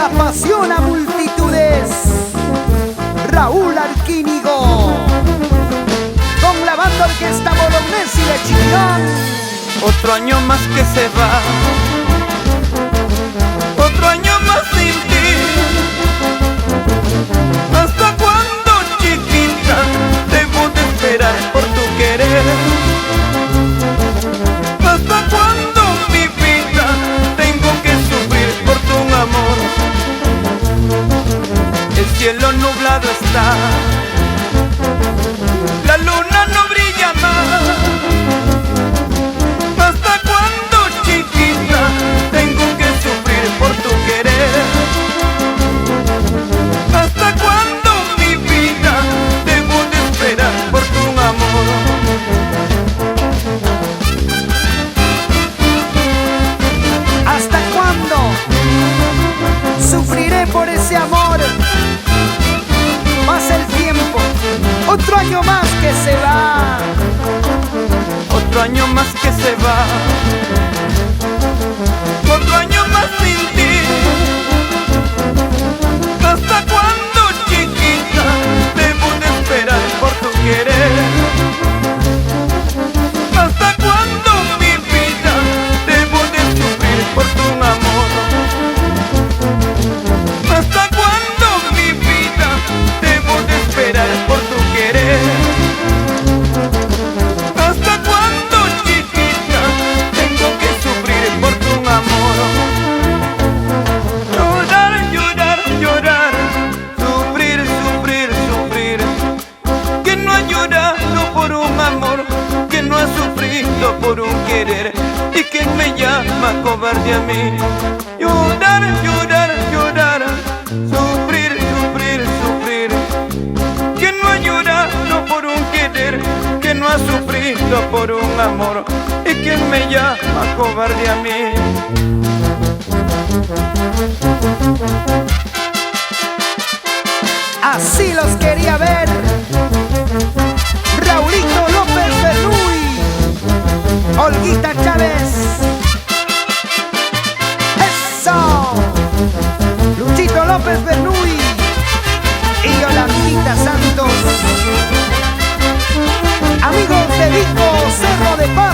apasiona multitudes, Raúl Arquínigo, con la banda Orquesta Bolognesi de Chillán. Otro año más que se va, otro año más sin ti. ¿Hasta cuándo, chiquita, debo de esperar por tu querer? ¿Hasta cuándo, mi vida, tengo que sufrir por tu amor? El cielo nublado está, la luna no brilla más. ¿Hasta cuándo, chiquita, tengo que sufrir por tu querer? ¿Hasta cuándo, mi vida, debo de esperar por tu amor? ¿Hasta cuándo sufriré por ese amor? Pasa el tiempo, otro año más que se va, otro año más que se va, otro año más sin ti. ¿Hasta cuándo, chiquita, debo de esperar por tu querer? ¿Hasta cuándo, mi vida, debo de sufrir por tu amor? ¿Hasta cuándo, mi vida, debo de esperar por tu querer? ¿Hasta cuándo, chiquita, tengo que sufrir por tu amor? Llorar, llorar, llorar, sufrir, sufrir, sufrir. Que no ha llorado por un amor, que no ha sufrido por un querer, y que me llama cobarde a mí. Llorar, llorar, llorar, sufrir, sufrir, sufrir. Que no ha llorado por un querer, que no ha sufrido por un amor, y que me llama cobarde a mí. así los quería ver. Raulito López Bernuy, Olguita Chávez, eso, Luchito López Bernuy y Yolandita Santos, amigos de Vico Cerro de Paz.